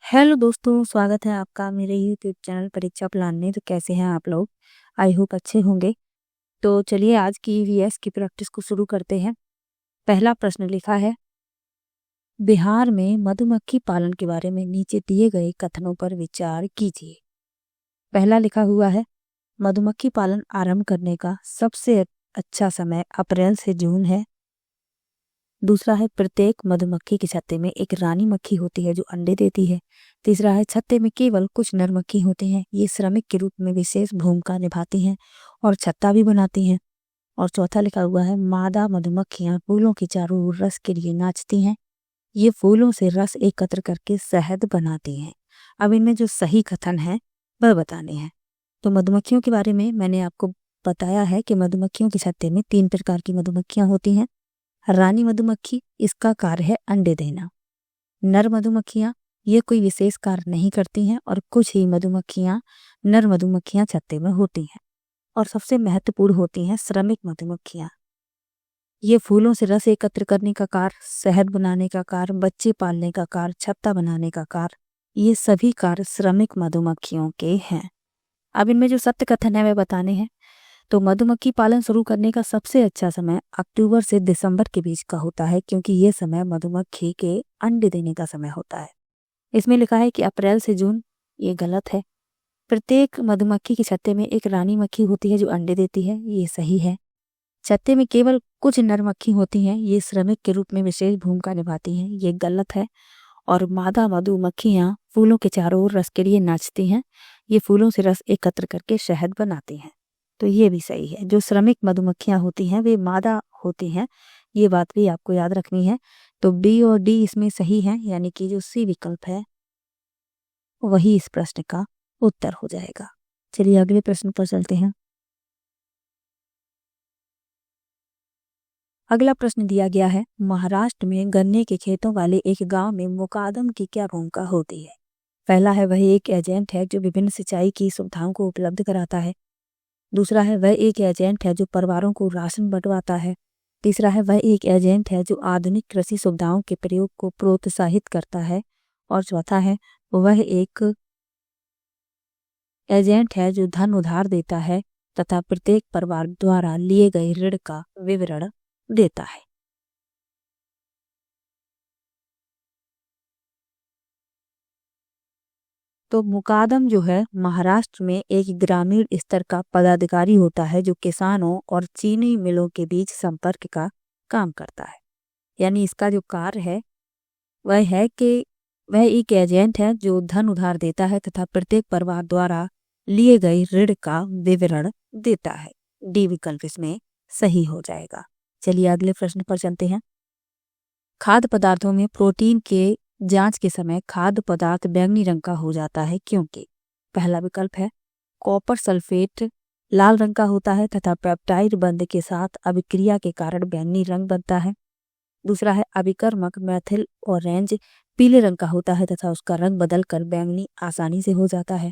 Hello दोस्तों, स्वागत है आपका मेरे यूट्यूब चैनल परीक्षा प्लान में। तो कैसे हैं आप लोग? आई होप अच्छे होंगे। तो चलिए आज की ईवीएस की प्रैक्टिस को शुरू करते हैं। पहला प्रश्न लिखा है, बिहार में मधुमक्खी पालन के बारे में नीचे दिए गए कथनों पर विचार कीजिए। पहला लिखा हुआ है, मधुमक्खी पालन आरंभ करने का सबसे अच्छा समय अप्रैल से जून है। दूसरा है, प्रत्येक मधुमक्खी के छत्ते में एक रानी मक्खी होती है जो अंडे देती है। तीसरा है, छत्ते में केवल कुछ नर मक्खी होती हैं, ये श्रमिक के रूप में विशेष भूमिका निभाती हैं और छत्ता भी बनाती हैं। और चौथा लिखा हुआ है, मादा मधुमक्खियां फूलों के चारों ओर रस के लिए नाचती हैं, ये फूलों से रस एकत्र करके शहद बनाती हैं। अब इनमें जो सही कथन है वह बताने हैं। तो मधुमक्खियों के बारे में मैंने आपको बताया है कि मधुमक्खियों के छत्ते में 3 प्रकार की मधुमक्खियां होती हैं। रानी मधुमक्खी, इसका कार्य है अंडे देना। नर मधुमक्खियां, ये कोई विशेष कार्य नहीं करती हैं और कुछ ही मधुमक्खियां नर मधुमक्खियां छत्ते में होती हैं। और सबसे महत्वपूर्ण होती हैं श्रमिक मधुमक्खियां। ये फूलों से रस एकत्र करने का कार्य, शहद बनाने का कार्य, बच्चे पालने का कार्य, छत्ता बनाने का कार्य, ये सभी कार्य श्रमिक मधुमक्खियों के हैं। अब इनमें जो सत्य कथन है वे बताने हैं। तो मधुमक्खी पालन शुरू करने का सबसे अच्छा समय अक्टूबर से दिसंबर के बीच का होता है, क्योंकि ये समय मधुमक्खी के अंडे देने का समय होता है। इसमें लिखा है कि अप्रैल से जून, ये गलत है। प्रत्येक मधुमक्खी के छत्ते में एक रानी मक्खी होती है जो अंडे देती है, ये सही है। छत्ते में केवल कुछ नर मक्खी होती हैं, ये श्रमिक के रूप में विशेष भूमिका निभाती हैं, ये गलत है। और मादा मधुमक्खियां फूलों के चारों ओर रस के लिए नाचती हैं, ये फूलों से रस एकत्र करके शहद बनाती हैं, तो ये भी सही है। जो श्रमिक मधुमक्खियां होती हैं वे मादा होती हैं, ये बात भी आपको याद रखनी है। तो बी और डी इसमें सही है, यानी कि जो सी विकल्प है वही इस प्रश्न का उत्तर हो जाएगा। चलिए अगले प्रश्न पर चलते हैं। अगला प्रश्न दिया गया है, महाराष्ट्र में गन्ने के खेतों वाले एक गांव में मुकादम की क्या भूमिका होती है? पहला है, वह एक एजेंट है जो विभिन्न सिंचाई की सुविधाओं को उपलब्ध कराता है। दूसरा है, वह एक एजेंट है जो परिवारों को राशन बंटवाता है। तीसरा है, वह एक एजेंट है जो आधुनिक कृषि सुविधाओं के प्रयोग को प्रोत्साहित करता है। और चौथा है, वह एक एजेंट है जो धन उधार देता है तथा प्रत्येक परिवार द्वारा लिए गए ऋण का विवरण देता है। तो मुकादम जो है महाराष्ट्र में एक ग्रामीण स्तर का पदाधिकारी होता है जो किसानों और चीनी मिलों के बीच संपर्क का काम करता है। यानी इसका जो कार्य है वह है कि वह एक एजेंट है जो धन उधार देता है तथा प्रत्येक परिवार द्वारा लिए गए ऋण का विवरण देता है। डी विकल्प इसमें सही हो जाएगा। चलिए अगले प्रश्न पर चलते हैं। खाद्य पदार्थों में प्रोटीन के जांच के समय खाद्य पदार्थ बैंगनी रंग का हो जाता है क्योंकि? पहला विकल्प है, कॉपर सल्फेट लाल रंग का होता है तथा पेप्टाइड बंध के साथ अभिक्रिया के कारण बैंगनी रंग बनता है। दूसरा है, अभिकर्मक मेथिल ऑरेंज पीले रंग का होता है तथा उसका रंग बदलकर बैंगनी आसानी से हो जाता है।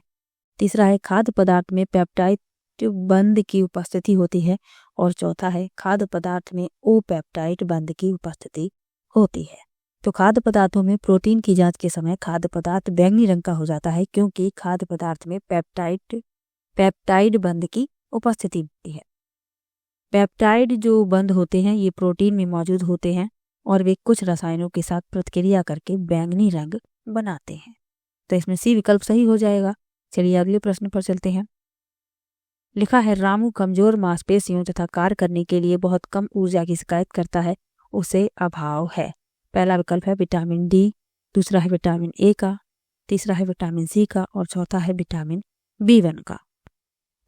तीसरा है, खाद्य पदार्थ में पेप्टाइड बंध की उपस्थिति होती है। और चौथा है, खाद्य पदार्थ में ओ पेप्टाइड बंध की उपस्थिति होती है। तो खाद्य पदार्थों में प्रोटीन की जांच के समय खाद्य पदार्थ बैंगनी रंग का हो जाता है क्योंकि खाद्य पदार्थ में पेप्टाइड बंध की उपस्थिति होती है। पेप्टाइड जो बंध होते हैं ये प्रोटीन में मौजूद होते हैं और वे कुछ रसायनों के साथ प्रतिक्रिया करके बैंगनी रंग बनाते हैं। तो इसमें सी विकल्प सही हो जाएगा। चलिए अगले प्रश्न पर चलते हैं। लिखा है, रामू कमजोर मांसपेशियों तथा कार्य करने के लिए बहुत कम ऊर्जा की शिकायत करता है, उसे अभाव है। पहला विकल्प है विटामिन डी, दूसरा है विटामिन ए का, तीसरा है विटामिन सी का और चौथा है विटामिन B1 का।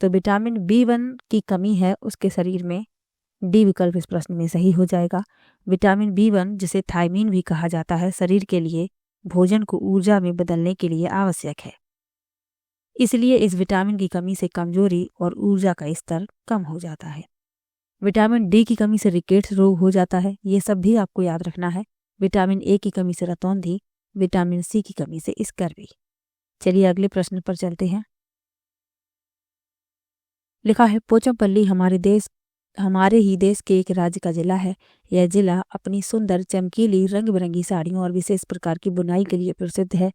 तो विटामिन B1 की कमी है उसके शरीर में, डी विकल्प इस प्रश्न में सही हो जाएगा। विटामिन B1 जिसे थायमीन भी कहा जाता है शरीर के लिए भोजन को ऊर्जा में बदलने के लिए आवश्यक है, इसलिए इस विटामिन की कमी से कमजोरी और ऊर्जा का स्तर कम हो जाता है। विटामिन डी की कमी से रिकेट्स रोग हो जाता है, ये सब भी आपको याद रखना है। विटामिन ए की कमी से रतौंधी, विटामिन सी की कमी से स्कर्वी। चलिए अगले प्रश्न पर चलते हैं। लिखा है, पोचमपल्ली हमारे ही देश के एक राज्य का जिला है। यह जिला अपनी सुंदर चमकीली रंग बिरंगी साड़ियों और विशेष प्रकार की बुनाई के लिए प्रसिद्ध है।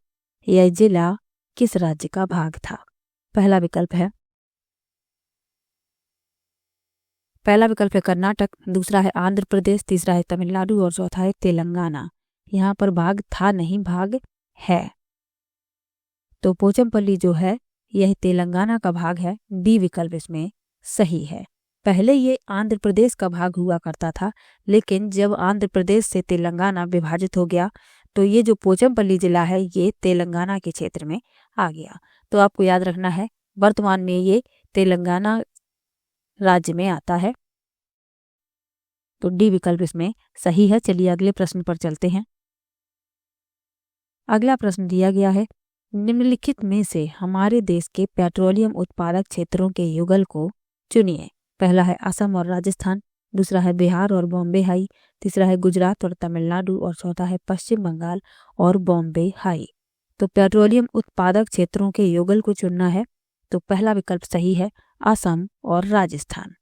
यह जिला किस राज्य का भाग था? पहला विकल्प है कर्नाटक, दूसरा है आंध्र प्रदेश, तीसरा है तमिलनाडु और चौथा है तेलंगाना। यहाँ पर भाग था नहीं, भाग है। तो पोचमपल्ली जो है यह तेलंगाना का भाग है। डी विकल्प इसमें सही है। पहले ये आंध्र प्रदेश का भाग हुआ करता था, लेकिन जब आंध्र प्रदेश से तेलंगाना विभाजित हो गया तो ये जो पोचमपल्ली जिला है ये तेलंगाना के क्षेत्र में आ गया। तो आपको याद रखना है वर्तमान में ये तेलंगाना राज्य में आता है। तो डी विकल्प इसमें सही है। चलिए अगले प्रश्न पर चलते हैं। अगला प्रश्न दिया गया है, निम्नलिखित में से हमारे देश के पेट्रोलियम उत्पादक क्षेत्रों के युगल को चुनिए। पहला है असम और राजस्थान, दूसरा है बिहार और बॉम्बे हाई, तीसरा है गुजरात और तमिलनाडु और चौथा है पश्चिम बंगाल और बॉम्बे हाई। तो पेट्रोलियम उत्पादक क्षेत्रों के युगल को चुनना है। तो पहला विकल्प सही है, असम और राजस्थान।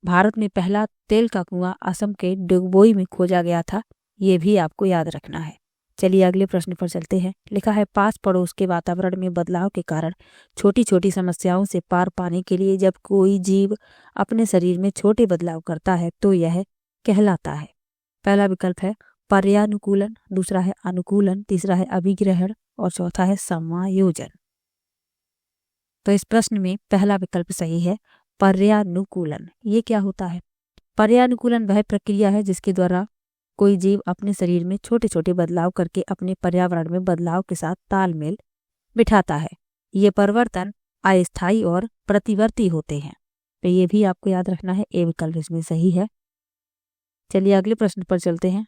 भारत में पहला तेल का कुआं असम के डुगबोई में खोजा गया था, ये भी आपको याद रखना है। चलिए अगले प्रश्न पर चलते हैं। लिखा है, पास पड़ोस के वातावरण में बदलाव के कारण छोटी छोटी समस्याओं से पार पाने के लिए जब कोई जीव अपने शरीर में छोटे बदलाव करता है तो यह कहलाता है। पहला विकल्प है पर्यानुकूलन, दूसरा है अनुकूलन, तीसरा है अभिग्रहण और चौथा है समायोजन। तो इस प्रश्न में पहला विकल्प सही है, पर्यानुकूलन। ये क्या होता है? पर्यानुकूलन वह प्रक्रिया है जिसके द्वारा कोई जीव अपने शरीर में छोटे छोटे बदलाव करके अपने पर्यावरण में बदलाव के साथ तालमेल बिठाता है। ये परिवर्तन अस्थायी और प्रतिवर्ती होते हैं। तो ये भी आपको याद रखना है, ए विकल्प इसमें सही है। चलिए अगले प्रश्न पर चलते हैं।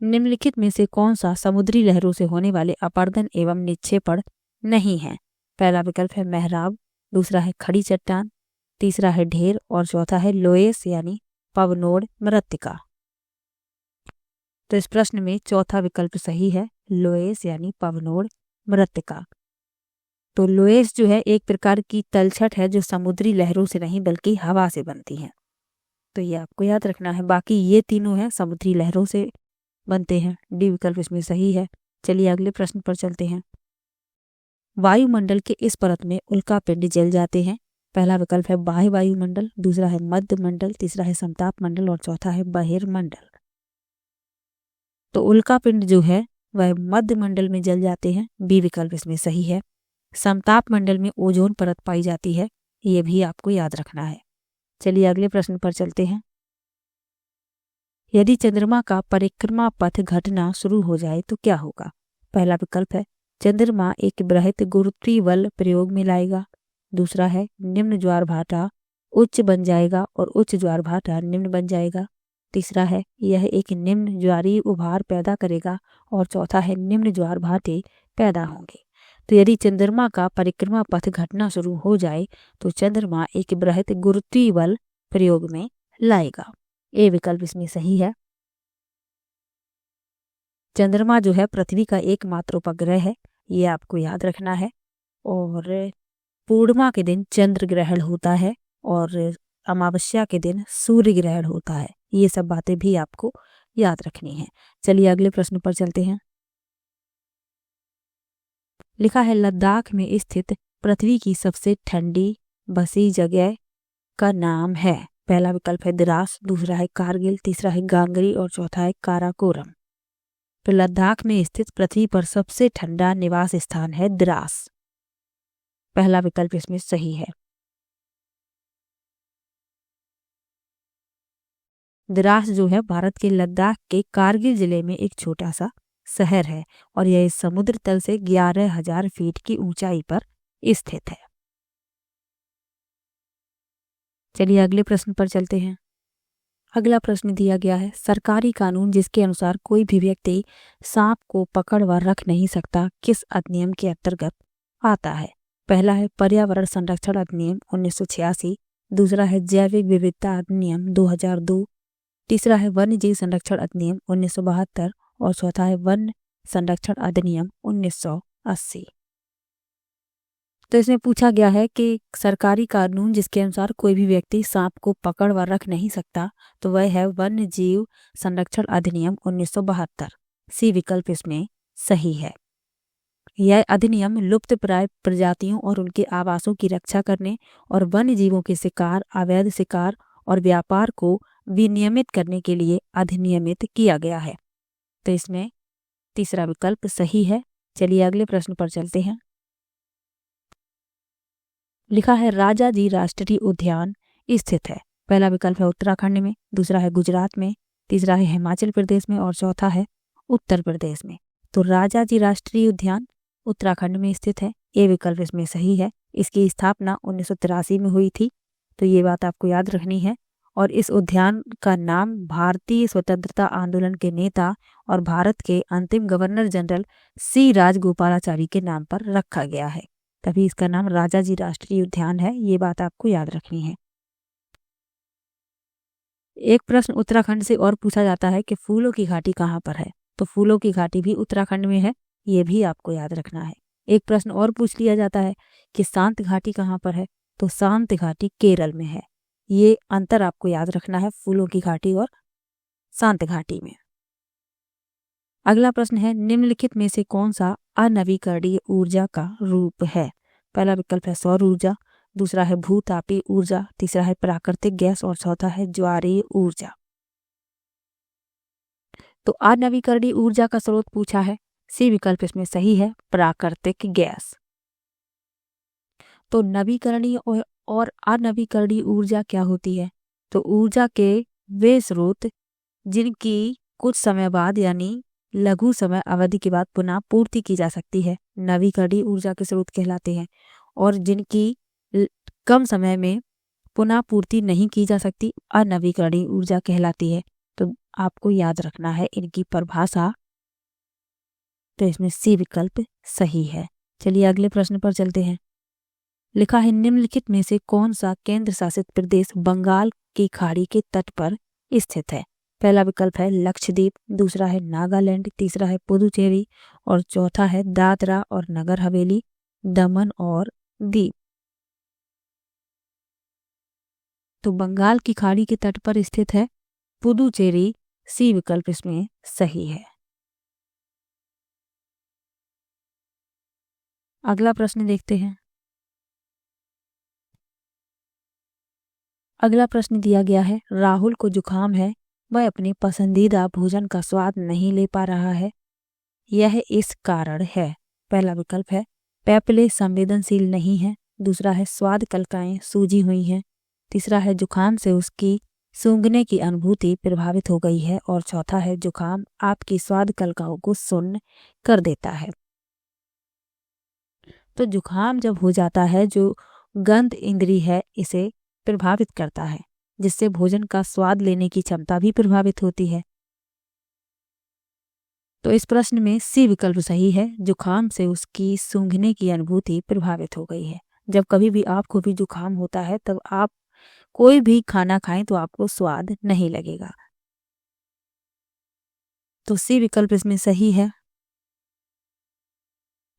निम्नलिखित में से कौन सा समुद्री लहरों से होने वाले अपरदन एवं निक्षेपण नहीं है? पहला विकल्प है मेहराब, दूसरा है खड़ी चट्टान, तीसरा है ढेर और चौथा है लोएस यानी पवनोड़ मृत्तिका। तो इस प्रश्न में चौथा विकल्प सही है, लोएस यानी पवनोड़ मृत्तिका। तो लोएस जो है एक प्रकार की तलछट है जो समुद्री लहरों से नहीं बल्कि हवा से बनती है। तो ये आपको याद रखना है। बाकी ये तीनों हैं समुद्री लहरों से बनते हैं। डी विकल्प इसमें सही है। चलिए अगले प्रश्न पर चलते हैं। वायुमंडल के इस परत में उल्कापिंड जल जाते हैं। पहला विकल्प है बाह्य वायुमंडल, दूसरा है मध्य मंडल, तीसरा है समताप मंडल और चौथा है बहिर्मंडल। तो उल्कापिंड जो है वह मध्य मंडल में जल जाते हैं। बी विकल्प इसमें सही है। समताप मंडल में ओजोन परत पाई जाती है, ये भी आपको याद रखना है। चलिए अगले प्रश्न पर चलते हैं। यदि चंद्रमा का परिक्रमा पथ घटना शुरू हो जाए तो क्या होगा? पहला विकल्प है चंद्रमा एक बृहत गुरुत्वीय बल प्रयोग में लाएगा, दूसरा है निम्न ज्वार भाटा उच्च बन जाएगा और उच्च ज्वार भाटा निम्न बन जाएगा, तीसरा है यह एक निम्न ज्वारीय उभार पैदा करेगा और चौथा है निम्न ज्वार भाटे पैदा होंगे। तो यदि चंद्रमा का परिक्रमा पथ घटना शुरू हो जाए तो चंद्रमा एक बृहत गुरुत्वीय बल प्रयोग में लाएगा। ए विकल्प इसमें सही है। चंद्रमा जो है पृथ्वी का एकमात्र उपग्रह है, ये आपको याद रखना है। और पूर्णिमा के दिन चंद्र ग्रहण होता है और अमावस्या के दिन सूर्य ग्रहण होता है। ये सब बातें भी आपको याद रखनी है। चलिए अगले प्रश्न पर चलते हैं। लिखा है लद्दाख में स्थित पृथ्वी की सबसे ठंडी बसी जगह का नाम है। पहला विकल्प है द्रास, दूसरा है कारगिल, तीसरा है गांगरी और चौथा है काराकोरम। तो लद्दाख में स्थित पृथ्वी पर सबसे ठंडा निवास स्थान है द्रास। पहला विकल्प इसमें सही है। द्रास जो है भारत के लद्दाख के कारगिल जिले में एक छोटा सा शहर है और यह समुद्र तल से 11,000 फीट की ऊंचाई पर स्थित है। चलिए अगले प्रश्न पर चलते हैं। अगला प्रश्न दिया गया है सरकारी कानून जिसके अनुसार कोई भी व्यक्ति सांप को पकड़ व रख नहीं सकता किस अधिनियम के अंतर्गत आता है? पहला है पर्यावरण संरक्षण अधिनियम 1986, दूसरा है जैविक विविधता अधिनियम 2002, तीसरा है वन्य जीव संरक्षण अधिनियम 1972 और चौथा है वन संरक्षण अधिनियम 1980। तो इसमें पूछा गया है कि सरकारी कानून जिसके अनुसार कोई भी व्यक्ति सांप को पकड़ व रख नहीं सकता, तो वह है वन्य जीव संरक्षण अधिनियम 1972। सी विकल्प इसमें सही है। यह अधिनियम लुप्त प्राय प्रजातियों और उनके आवासों की रक्षा करने और वन्य जीवों के शिकार, अवैध शिकार और व्यापार को विनियमित करने के लिए अधिनियमित किया गया है। तो इसमें तीसरा विकल्प सही है। चलिए अगले प्रश्न पर चलते हैं। लिखा है राजाजी राष्ट्रीय उद्यान स्थित है। पहला विकल्प है उत्तराखंड में, दूसरा है गुजरात में, तीसरा है हिमाचल प्रदेश में और चौथा है उत्तर प्रदेश में। तो राजाजी राष्ट्रीय उद्यान उत्तराखंड में स्थित है। ये विकल्प इसमें सही है। इसकी स्थापना 1983 में हुई थी, तो ये बात आपको याद रखनी है। और इस उद्यान का नाम भारतीय स्वतंत्रता आंदोलन के नेता और भारत के अंतिम गवर्नर जनरल सी राजगोपालाचारी के नाम पर रखा गया है, तभी इसका नाम राजाजी राष्ट्रीय उद्यान है। ये बात आपको याद रखनी है। एक प्रश्न उत्तराखंड से और पूछा जाता है कि फूलों की घाटी कहाँ पर है, तो फूलों की घाटी भी उत्तराखंड में है, ये भी आपको याद रखना है। एक प्रश्न और पूछ लिया जाता है कि शांत घाटी कहाँ पर है, तो शांत घाटी केरल में है। ये अंतर आपको याद रखना है फूलों की घाटी और शांत घाटी में। अगला प्रश्न है निम्नलिखित में से कौन सा अनवीकरणीय ऊर्जा का रूप है। पहला विकल्प है सौर ऊर्जा, दूसरा है भूतापीय ऊर्जा, तीसरा है प्राकृतिक गैस और चौथा है ज्वारीय ऊर्जा। तो अनवीकरणीय ऊर्जा का स्रोत पूछा है, सी विकल्प इसमें सही है, प्राकृतिक गैस। तो नवीकरणीय और अनवीकरणीय ऊर्जा क्या होती है, तो ऊर्जा के वे स्रोत जिनकी कुछ समय बाद यानी लघु समय अवधि के बाद पुनः पूर्ति की जा सकती है, नवीकरणीय ऊर्जा के स्रोत कहलाते हैं। और जिनकी कम समय में पुनः पूर्ति नहीं की जा सकती, अनवीकरणीय ऊर्जा कहलाती है। तो आपको याद रखना है इनकी परिभाषा। तो इसमें सी विकल्प सही है। चलिए अगले प्रश्न पर चलते हैं। लिखा है निम्नलिखित में से कौन सा केंद्र शासित प्रदेश बंगाल की खाड़ी के तट पर स्थित है। पहला विकल्प है लक्षद्वीप, दूसरा है नागालैंड, तीसरा है पुदुचेरी और चौथा है दादरा और नगर हवेली, दमन और दीव। तो बंगाल की खाड़ी के तट पर स्थित है पुदुचेरी, सी विकल्प इसमें सही है। अगला प्रश्न देखते हैं। अगला प्रश्न दिया गया है राहुल को जुकाम है, वह अपने पसंदीदा भोजन का स्वाद नहीं ले पा रहा है, यह इस कारण है। पहला विकल्प है पैपले संवेदनशील नहीं है, दूसरा है स्वाद कलिकाएं सूजी हुई हैं, तीसरा है जुकाम से उसकी सूंघने की अनुभूति प्रभावित हो गई है और चौथा है जुकाम आपकी स्वाद कलिकाओं को सुन्न कर देता है। तो जुकाम जब हो जाता है, जो गंध इंद्री है इसे प्रभावित करता है, जिससे भोजन का स्वाद लेने की क्षमता भी प्रभावित होती है। तो इस प्रश्न में सी विकल्प सही है, जुकाम से उसकी सूंघने की अनुभूति प्रभावित हो गई है। जब कभी भी आपको भी जुकाम होता है तब आप कोई भी खाना खाएं तो आपको स्वाद नहीं लगेगा। तो सी विकल्प इसमें सही है।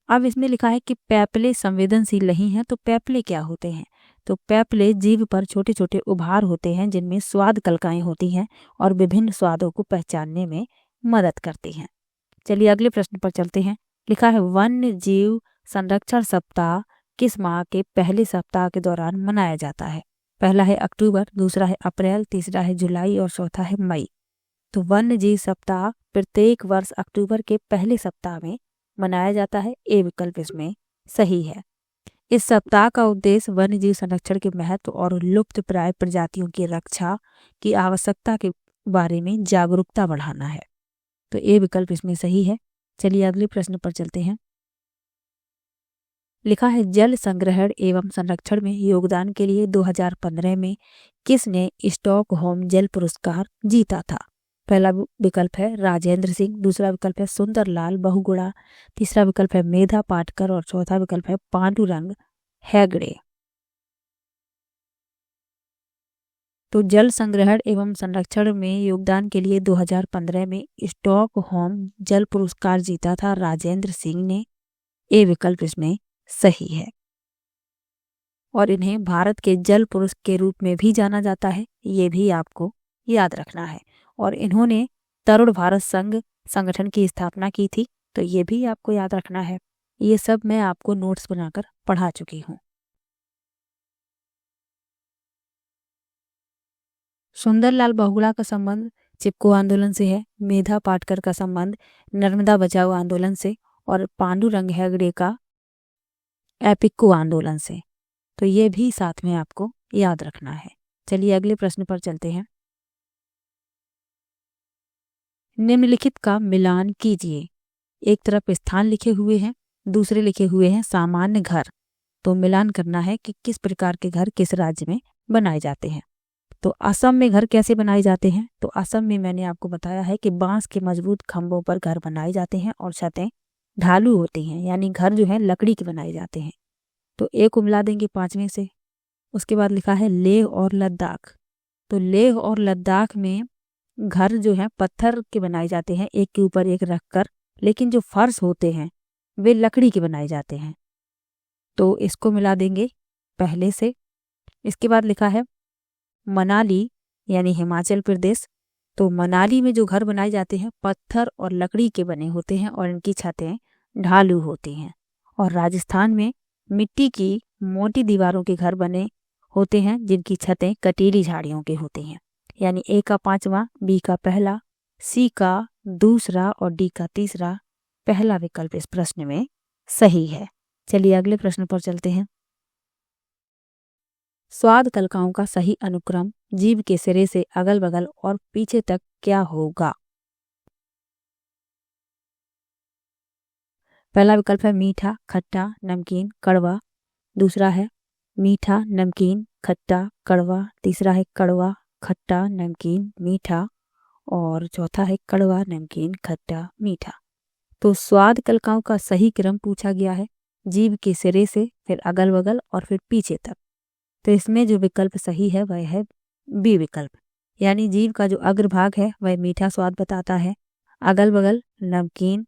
अब इसमें लिखा है कि पैपले संवेदनशील नहीं है, तो पैपले क्या होते हैं, तो पैपले जीभ पर छोटे छोटे उभार होते हैं जिनमें स्वाद कलिकाएं होती हैं और विभिन्न स्वादों को पहचानने में मदद करती हैं। चलिए अगले प्रश्न पर चलते हैं। लिखा है वन्य जीव संरक्षण सप्ताह किस माह के पहले सप्ताह के दौरान मनाया जाता है। पहला है अक्टूबर, दूसरा है अप्रैल, तीसरा है जुलाई और चौथा है मई। तो वन्य जीव सप्ताह प्रत्येक वर्ष अक्टूबर के पहले सप्ताह में मनाया जाता है, ए विकल्प इसमें सही है। इस सप्ताह का उद्देश्य वन्य जीव संरक्षण के महत्व और लुप्त प्राय प्रजातियों की रक्षा की आवश्यकता के बारे में जागरूकता बढ़ाना है। तो ए विकल्प इसमें सही है। चलिए अगले प्रश्न पर चलते हैं। लिखा है जल संग्रहण एवं संरक्षण में योगदान के लिए 2015 में किसने स्टॉकहोम जल पुरस्कार जीता था। पहला विकल्प है राजेंद्र सिंह, दूसरा विकल्प है सुंदरलाल बहुगुणा, तीसरा विकल्प है मेधा पाटकर और चौथा विकल्प है पांडुरंग हेगड़े। तो जल संग्रहण एवं संरक्षण में योगदान के लिए 2015 में स्टॉकहोम जल पुरस्कार जीता था राजेंद्र सिंह ने, ए विकल्प इसमें सही है। और इन्हें भारत के जल पुरुष के रूप में भी जाना जाता है, ये भी आपको याद रखना है। और इन्होंने तरुण भारत संघ संगठन की स्थापना की थी। तो ये भी आपको याद रखना है। ये सब मैं आपको नोट्स बनाकर पढ़ा चुकी हूँ। सुंदरलाल बहुगुणा का संबंध चिपको आंदोलन से है। मेधा पाटकर का संबंध नर्मदा बचाओ आंदोलन से और पांडुरंग हेगड़े का एपिक्को आंदोलन से। तो ये भी साथ में आपको याद रखना है। चलिए अगले प्रश्न पर चलते हैं। निम्नलिखित का मिलान कीजिए। एक तरफ स्थान लिखे हुए हैं, दूसरे लिखे हुए हैं सामान्य घर। तो मिलान करना है कि किस प्रकार के घर किस राज्य में बनाए जाते हैं। तो असम में घर कैसे बनाए जाते हैं? तो असम में मैंने आपको बताया है कि बांस के मजबूत खंभों पर घर बनाए जाते हैं और छतें ढालू होती हैं, यानी घर जो है लकड़ी के बनाए जाते हैं। तो एक को मिला देंगे 5वें से। उसके बाद लिखा है लेह और लद्दाख। तो लेह और लद्दाख में घर जो है पत्थर के बनाए जाते हैं, एक के ऊपर एक रखकर, लेकिन जो फर्श होते हैं वे लकड़ी के बनाए जाते हैं। तो इसको मिला देंगे पहले से। इसके बाद लिखा है मनाली यानी हिमाचल प्रदेश। तो मनाली में जो घर बनाए जाते हैं पत्थर और लकड़ी के बने होते हैं और इनकी छतें ढालू होती हैं। और राजस्थान में मिट्टी की मोटी दीवारों के घर बने होते हैं जिनकी छतें कटीली झाड़ियों के होती हैं। यानी ए का 5वां, बी का पहला, सी का दूसरा और डी का तीसरा पहला विकल्प इस प्रश्न में सही है। चलिए अगले प्रश्न पर चलते हैं। स्वाद कलिकाओं का सही अनुक्रम जीभ के सिरे से अगल बगल और पीछे तक क्या होगा? पहला विकल्प है मीठा, खट्टा, नमकीन, कड़वा। दूसरा है मीठा, नमकीन, खट्टा, कड़वा। तीसरा है कड़वा, खट्टा, नमकीन, मीठा। और चौथा है कड़वा, नमकीन, खट्टा, मीठा। तो स्वाद कलिकाओं का सही क्रम पूछा गया है, जीभ के सिरे से, फिर अगल बगल और फिर पीछे तक। तो इसमें जो विकल्प सही है वह है बी विकल्प, यानी जीभ का जो अग्रभाग है वह मीठा स्वाद बताता है, अगल बगल नमकीन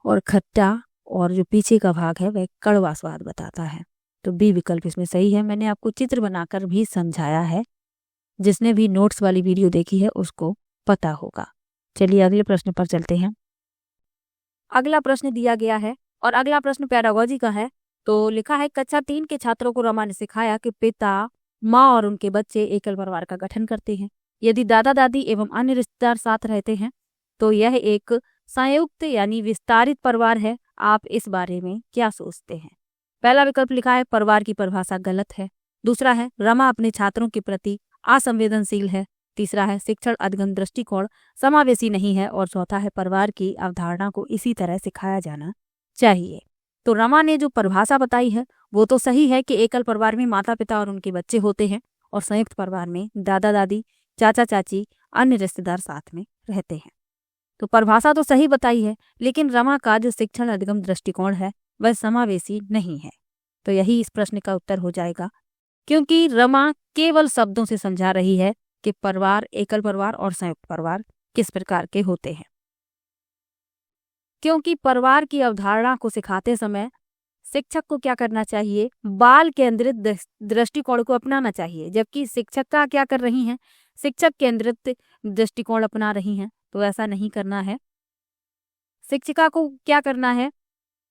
और खट्टा, और जो पीछे का भाग है वह कड़वा स्वाद बताता है। तो बी विकल्प इसमें सही है। मैंने आपको चित्र बनाकर भी समझाया है, जिसने भी नोट्स वाली वीडियो देखी है उसको पता होगा। चलिए अगले प्रश्न पर चलते हैं। अगला प्रश्न दिया गया है और अगला प्रश्न पैडागोजी का है। तो लिखा है कक्षा 3 के छात्रों को रमा ने सिखाया कि पिता, माँ और उनके बच्चे एकल परिवार का गठन करते हैं। यदि दादा दादी एवं अन्य रिश्तेदार साथ रहते हैं तो यह एक संयुक्त यानी विस्तारित परिवार है। आप इस बारे में क्या सोचते हैं? पहला विकल्प लिखा है परिवार की परिभाषा गलत है। दूसरा है रमा अपने छात्रों के प्रति असंवेदनशील है। तीसरा है शिक्षण अधिगम दृष्टिकोण समावेशी नहीं है। और चौथा है परिवार की अवधारणा को इसी तरह सिखाया जाना चाहिए। तो रमा ने जो परिभाषा बताई है वो तो सही है कि एकल परिवार में माता पिता और उनके बच्चे होते हैं और संयुक्त परिवार में दादा दादी, चाचा चाची, अन्य रिश्तेदार साथ में रहते हैं। तो परिभाषा तो सही बताई है, लेकिन रमा का जो शिक्षण अधिगम दृष्टिकोण है वह समावेशी नहीं है। तो यही इस प्रश्न का उत्तर हो जाएगा, क्योंकि रमा केवल शब्दों से समझा रही है कि परिवार, एकल परिवार और संयुक्त परिवार किस प्रकार के होते हैं। क्योंकि परिवार की अवधारणा को सिखाते समय शिक्षक को क्या करना चाहिए? बाल केंद्रित दृष्टिकोण को अपनाना चाहिए, जबकि शिक्षिका क्या कर रही हैं? शिक्षक केंद्रित दृष्टिकोण अपना रही हैं। तो ऐसा नहीं करना है। शिक्षिका को क्या करना है?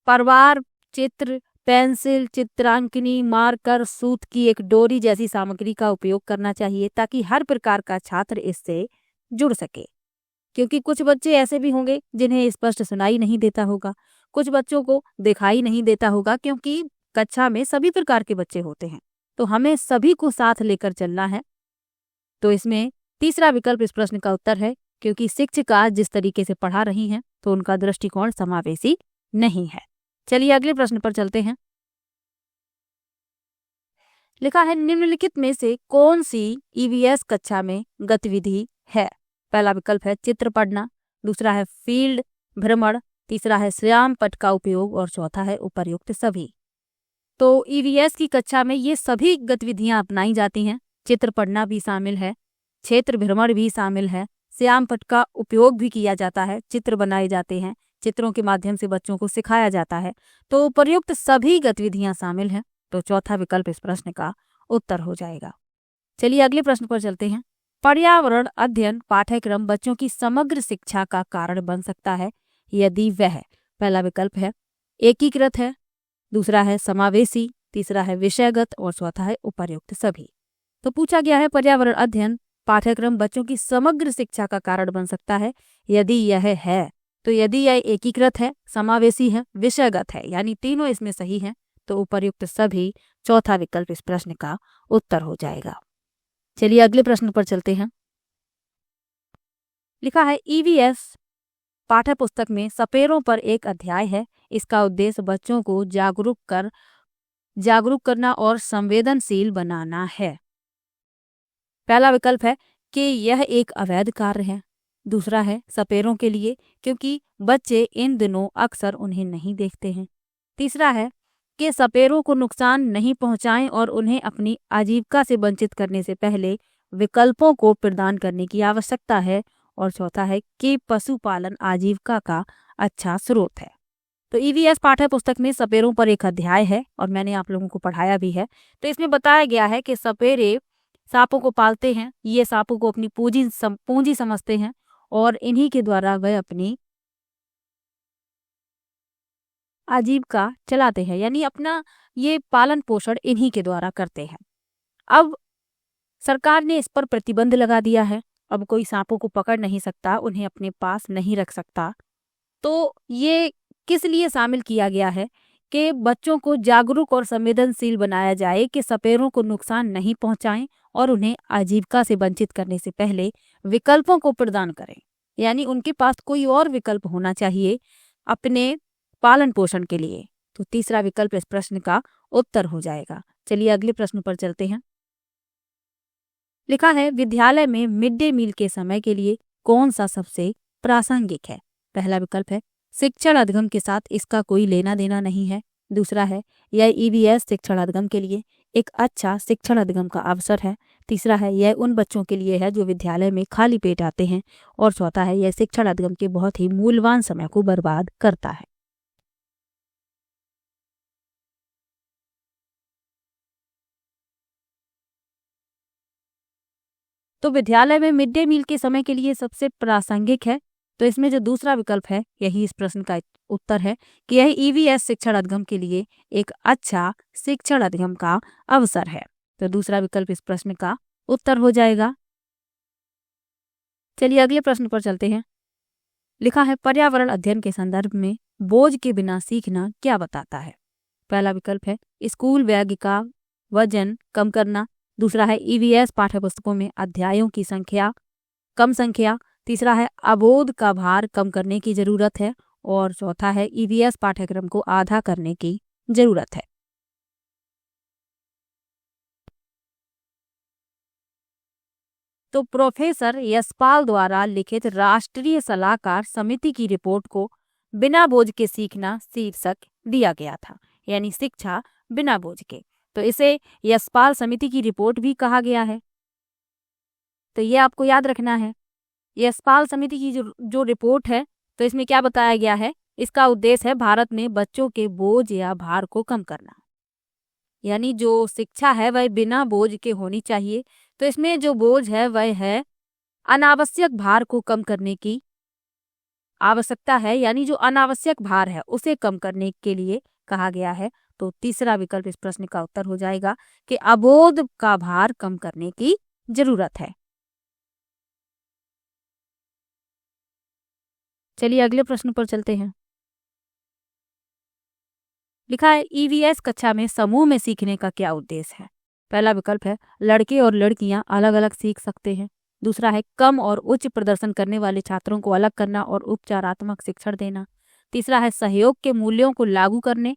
परिवार चित्र, पेंसिल, चित्रांकनी, मार्कर, सूत की एक डोरी जैसी सामग्री का उपयोग करना चाहिए ताकि हर प्रकार का छात्र इससे जुड़ सके। क्योंकि कुछ बच्चे ऐसे भी होंगे जिन्हें स्पष्ट सुनाई नहीं देता होगा, कुछ बच्चों को दिखाई नहीं देता होगा, क्योंकि कक्षा में सभी प्रकार के बच्चे होते हैं। तो हमें सभी को साथ लेकर चलना है। तो इसमें तीसरा विकल्प इस प्रश्न का उत्तर है, क्योंकि शिक्षिका जिस तरीके से पढ़ा रही हैं तो उनका दृष्टिकोण समावेशी नहीं है। चलिए अगले प्रश्न पर चलते हैं। लिखा है निम्नलिखित में से कौन सी ईवीएस कक्षा में गतिविधि है? पहला विकल्प है चित्र पढ़ना, दूसरा है फील्ड भ्रमण, तीसरा है श्याम पट्ट का उपयोग और चौथा है उपर्युक्त सभी। तो ईवीएस की कक्षा में ये सभी गतिविधियां अपनाई जाती हैं। चित्र पढ़ना भी शामिल है, क्षेत्र भ्रमण भी शामिल है, श्याम पट्ट का उपयोग भी किया जाता है, चित्र बनाए जाते हैं, चित्रों के माध्यम से बच्चों को सिखाया जाता है। तो उपर्युक्त सभी गतिविधियां शामिल हैं। तो चौथा विकल्प इस प्रश्न का उत्तर हो जाएगा। चलिए अगले प्रश्न पर चलते हैं। पर्यावरण अध्ययन पाठ्यक्रम बच्चों की समग्र शिक्षा का कारण बन सकता है यदि वह, पहला विकल्प है एकीकृत है, दूसरा है समावेशी, तीसरा है विषयगत और चौथा है उपर्युक्त सभी। तो पूछा गया है पर्यावरण अध्ययन पाठ्यक्रम बच्चों की समग्र शिक्षा का कारण बन सकता है यदि यह है, तो यदि यह एकीकृत है, समावेशी है, विषयगत है, यानी तीनों इसमें सही है, तो उपर्युक्त सभी चौथा विकल्प इस प्रश्न का उत्तर हो जाएगा। चलिए अगले प्रश्न पर चलते हैं। लिखा है ईवीएस पाठ्य पुस्तक में सपेरों पर एक अध्याय है। इसका उद्देश्य बच्चों को जागरूक करना और संवेदनशील बनाना है। पहला विकल्प है कि यह एक अवैध कार्य है, दूसरा है सपेरों के लिए क्योंकि बच्चे इन दिनों अक्सर उन्हें नहीं देखते हैं, तीसरा है कि सपेरों को नुकसान नहीं पहुंचाएं और उन्हें अपनी आजीविका से वंचित करने से पहले विकल्पों को प्रदान करने की आवश्यकता है, और चौथा है कि पशुपालन आजीविका का अच्छा स्रोत है। तो ईवीएस पाठ्य पुस्तक में सपेरों पर एक अध्याय है और मैंने आप लोगों को पढ़ाया भी है। तो इसमें बताया गया है कि सपेरे सांपों को पालते हैं, ये सांपों को अपनी पूंजी समझते हैं और इन्हीं के द्वारा वह अपनी आजीविका चलाते हैं, यानी अपना ये पालन पोषण इन्हीं के द्वारा करते हैं। अब सरकार ने इस पर प्रतिबंध लगा दिया है, अब कोई सांपों को पकड़ नहीं सकता, उन्हें अपने पास नहीं रख सकता। तो ये किस लिए शामिल किया गया है कि बच्चों को जागरूक और संवेदनशील बनाया जाए कि सपेरों को नुकसान नहीं पहुंचाएं और उन्हें आजीविका से वंचित करने से पहले विकल्पों को प्रदान करें, यानी उनके पास कोई और विकल्प होना चाहिए अपने पालन पोषण के लिए। तो तीसरा विकल्प इस प्रश्न का उत्तर हो जाएगा। चलिए अगले प्रश्न पर चलते हैं। लिखा है विद्यालय में मिड डे मील के समय के लिए कौन सा सबसे प्रासंगिक है। पहला विकल्प है शिक्षण अधिगम के साथ इसका कोई लेना देना नहीं है, दूसरा है यह ईवीएस शिक्षण अधिगम के लिए एक अच्छा शिक्षण अधिगम का अवसर है, तीसरा है यह उन बच्चों के लिए है जो विद्यालय में खाली पेट आते हैं, और चौथा है यह शिक्षण अधिगम के बहुत ही मूल्यवान समय को बर्बाद करता है। तो विद्यालय में मिड डे मील के समय के लिए सबसे प्रासंगिक है, तो इसमें जो दूसरा विकल्प है यही इस प्रश्न का उत्तर है कि यह ईवीएस शिक्षण अधिगम के लिए एक अच्छा शिक्षण अधिगम का अवसर है। तो दूसरा विकल्प इस प्रश्न का उत्तर हो जाएगा। चलिए अगले प्रश्न पर चलते हैं। लिखा है पर्यावरण अध्ययन के संदर्भ में बोझ के बिना सीखना क्या बताता है। पहला विकल्प है स्कूल बैग का वजन कम करना, दूसरा है ईवीएस पाठ्यपुस्तकों में अध्यायों की कम संख्या, तीसरा है अबोध का भार कम करने की जरूरत है, और चौथा है ईवीएस पाठ्यक्रम को आधा करने की जरूरत है। तो प्रोफेसर यशपाल द्वारा लिखित राष्ट्रीय सलाहकार समिति की रिपोर्ट को बिना बोझ के सीखना शीर्षक दिया गया था, यानी शिक्षा बिना बोझ के। तो इसे यशपाल समिति की रिपोर्ट भी कहा गया है, तो ये आपको याद रखना है। यशपाल समिति की जो रिपोर्ट है, तो इसमें क्या बताया गया है, इसका उद्देश्य है भारत में बच्चों के बोझ या भार को कम करना, यानी जो शिक्षा है वह बिना बोझ के होनी चाहिए। तो इसमें जो बोझ है वह है अनावश्यक भार को कम करने की आवश्यकता है, यानी जो अनावश्यक भार है उसे कम करने के लिए कहा गया है। तो तीसरा विकल्प इस प्रश्न का उत्तर हो जाएगा कि अबोध का भार कम करने की जरूरत है। चलिए अगले प्रश्न पर चलते हैं। लिखा है ईवीएस कक्षा में समूह में सीखने का क्या उद्देश्य है। पहला विकल्प है लड़के और लड़कियां अलग अलग सीख सकते हैं, दूसरा है कम और उच्च प्रदर्शन करने वाले छात्रों को अलग करना और उपचारात्मक शिक्षण देना, तीसरा है सहयोग के मूल्यों को लागू करने,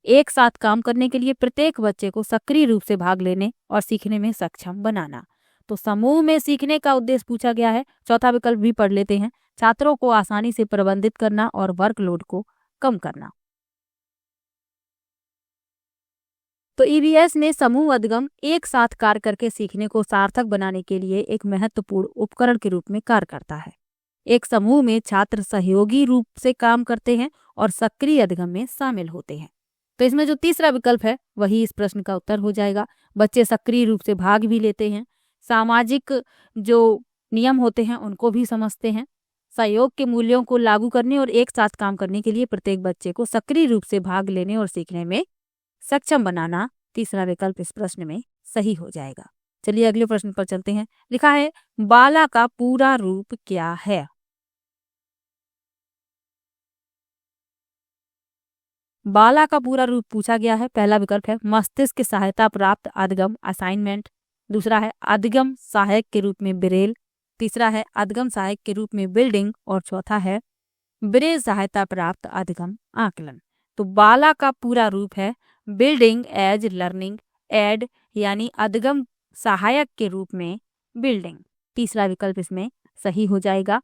एक साथ काम करने के लिए प्रत्येक बच्चे को सक्रिय रूप से भाग लेने और सीखने में सक्षम बनाना। तो समूह में सीखने का उद्देश्य पूछा गया है। चौथा विकल्प भी पढ़ लेते हैं, छात्रों को आसानी से प्रबंधित करना और वर्कलोड को कम करना। तो ईवीएस ने समूह अधिगम एक साथ कार्य करके सीखने को सार्थक बनाने के लिए एक महत्वपूर्ण उपकरण के रूप में कार्य करता है। एक समूह में छात्र सहयोगी रूप से काम करते हैं और सक्रिय अधिगम में शामिल होते हैं। तो इसमें जो तीसरा विकल्प है वही इस प्रश्न का उत्तर हो जाएगा। बच्चे सक्रिय रूप से भाग भी लेते हैं, सामाजिक जो नियम होते हैं उनको भी समझते हैं, सहयोग के मूल्यों को लागू करने और एक साथ काम करने के लिए प्रत्येक बच्चे को सक्रिय रूप से भाग लेने और सीखने में सक्षम बनाना तीसरा विकल्प इस प्रश्न में सही हो जाएगा। चलिए अगले प्रश्न पर चलते हैं। लिखा है बाला का पूरा रूप क्या है? बाला का पूरा रूप पूछा गया है। पहला विकल्प है मस्तिष्क की सहायता प्राप्त अधगम असाइनमेंट, दूसरा है अधगम सहायक के रूप में ब्रेल, तीसरा है अधगम सहायक के रूप में बिल्डिंग और चौथा है ब्रेल सहायता प्राप्त अधगम आकलन। तो बाला का पूरा रूप है बिल्डिंग एज लर्निंग एड, यानी अधगम सहायक के रूप में बिल्डिंग। तीसरा विकल्प इसमें सही हो जाएगा।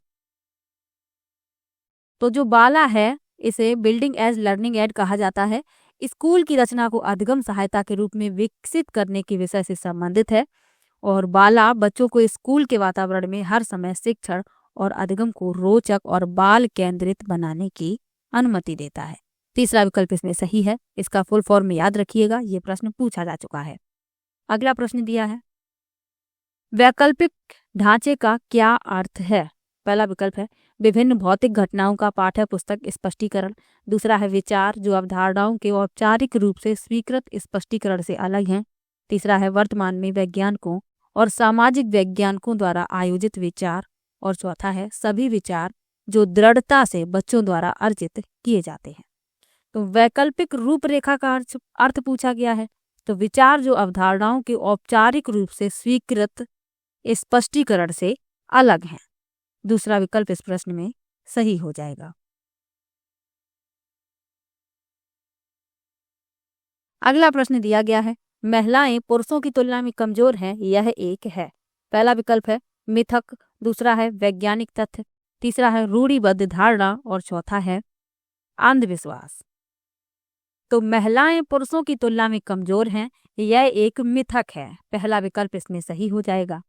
तो जो बाला है इसे बिल्डिंग एज लर्निंग एड कहा जाता है। स्कूल की रचना को अधगम सहायता के रूप में विकसित करने के विषय से संबंधित है और बाला बच्चों को स्कूल के वातावरण में हर समय शिक्षण और अधगम को रोचक और बाल केंद्रित बनाने की अनुमति देता है। तीसरा विकल्प इसमें सही है। इसका फुल फॉर्म याद रखिएगा, ये प्रश्न पूछा जा चुका है। अगला प्रश्न दिया है वैकल्पिक ढांचे का क्या अर्थ है? पहला विकल्प है विभिन्न भौतिक घटनाओं का पाठ्य पुस्तक स्पष्टीकरण, दूसरा है विचार जो अवधारणाओं के औपचारिक रूप से स्वीकृत स्पष्टीकरण से अलग हैं, तीसरा है वर्तमान में वैज्ञानिकों और सामाजिक वैज्ञानिकों द्वारा आयोजित विचार और चौथा है सभी विचार जो दृढ़ता से बच्चों द्वारा अर्जित किए जाते हैं। तो वैकल्पिक रूपरेखा का अर्थ पूछा गया है। तो विचार जो अवधारणाओं के औपचारिक रूप से स्वीकृत स्पष्टीकरण से अलग हैं। दूसरा विकल्प इस प्रश्न में सही हो जाएगा। अगला प्रश्न दिया गया है महिलाएं पुरुषों की तुलना में कमजोर हैं, यह एक है। पहला विकल्प है मिथक, दूसरा है वैज्ञानिक तथ्य, तीसरा है रूढ़िबद्ध धारणा और चौथा है अंधविश्वास। तो महिलाएं पुरुषों की तुलना में कमजोर हैं, यह एक मिथक है। पहला विकल्प इसमें सही हो जाएगा।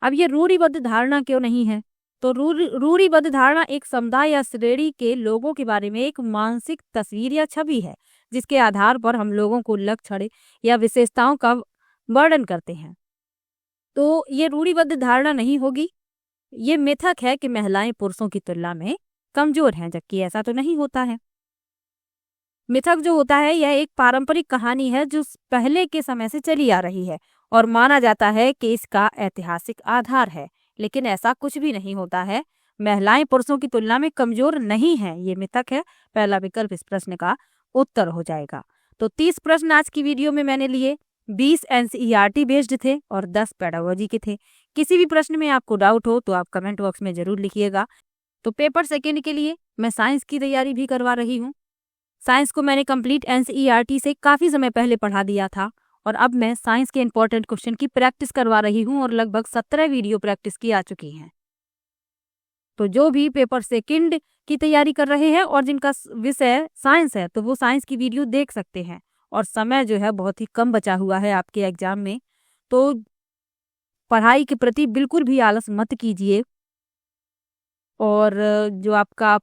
अब ये रूढ़िबद्ध धारणा क्यों नहीं है? तो रूढ़िबद्ध धारणा एक समुदाय या श्रेणी के लोगों के बारे में एक मानसिक तस्वीर या छवि है जिसके आधार पर हम लोगों को लक्षण या विशेषताओं का वर्णन करते हैं। तो ये रूढ़िबद्ध धारणा नहीं होगी। ये मिथक है कि महिलाएं पुरुषों की तुलना में कमजोर हैं, जबकि ऐसा तो नहीं होता है। मिथक जो होता है यह एक पारंपरिक कहानी है जो पहले के समय से चली आ रही है और माना जाता है कि इसका ऐतिहासिक आधार है, लेकिन ऐसा कुछ भी नहीं होता है। महिलाएं पुरुषों की तुलना में कमजोर नहीं हैं, ये मिथक है। पहला विकल्प इस प्रश्न का उत्तर हो जाएगा। तो 30 प्रश्न आज की वीडियो में मैंने लिए, 20 एनसीईआरटी बेस्ड थे और 10 पेडागोजी के थे। किसी भी प्रश्न में आपको डाउट हो तो आप कमेंट बॉक्स में जरूर लिखिएगा। तो पेपर सेकेंड के लिए मैं साइंस की तैयारी भी करवा रही हूँ। साइंस को मैंने कंप्लीट एनसीईआरटी से काफ़ी समय पहले पढ़ा दिया था और अब मैं साइंस के इंपॉर्टेंट क्वेश्चन की प्रैक्टिस करवा रही हूँ और लगभग 17 वीडियो प्रैक्टिस की आ चुकी हैं। तो जो भी पेपर सेकंड की तैयारी कर रहे हैं और जिनका विषय साइंस है तो वो साइंस की वीडियो देख सकते हैं। और समय जो है बहुत ही कम बचा हुआ है आपके एग्जाम में, तो पढ़ाई के प्रति बिल्कुल भी आलस मत कीजिए। और जो आपका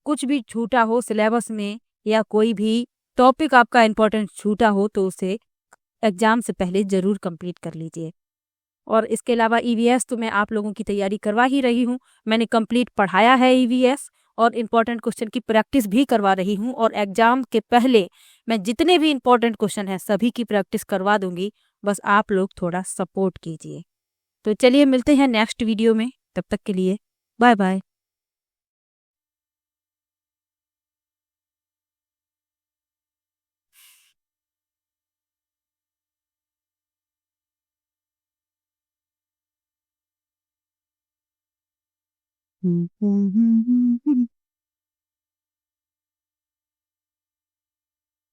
कुछ भी छूटा हो सिलेबस में या कोई भी टॉपिक आपका इम्पोर्टेंट छूटा हो तो उसे एग्ज़ाम से पहले ज़रूर कंप्लीट कर लीजिए। और इसके अलावा ईवीएस तो मैं आप लोगों की तैयारी करवा ही रही हूँ। मैंने कंप्लीट पढ़ाया है ईवीएस और इम्पोर्टेंट क्वेश्चन की प्रैक्टिस भी करवा रही हूँ और एग्ज़ाम के पहले मैं जितने भी इम्पोर्टेंट क्वेश्चन हैं सभी की प्रैक्टिस करवा दूंगी। बस आप लोग थोड़ा सपोर्ट कीजिए। तो चलिए मिलते हैं नेक्स्ट वीडियो में, तब तक के लिए बाय बाय।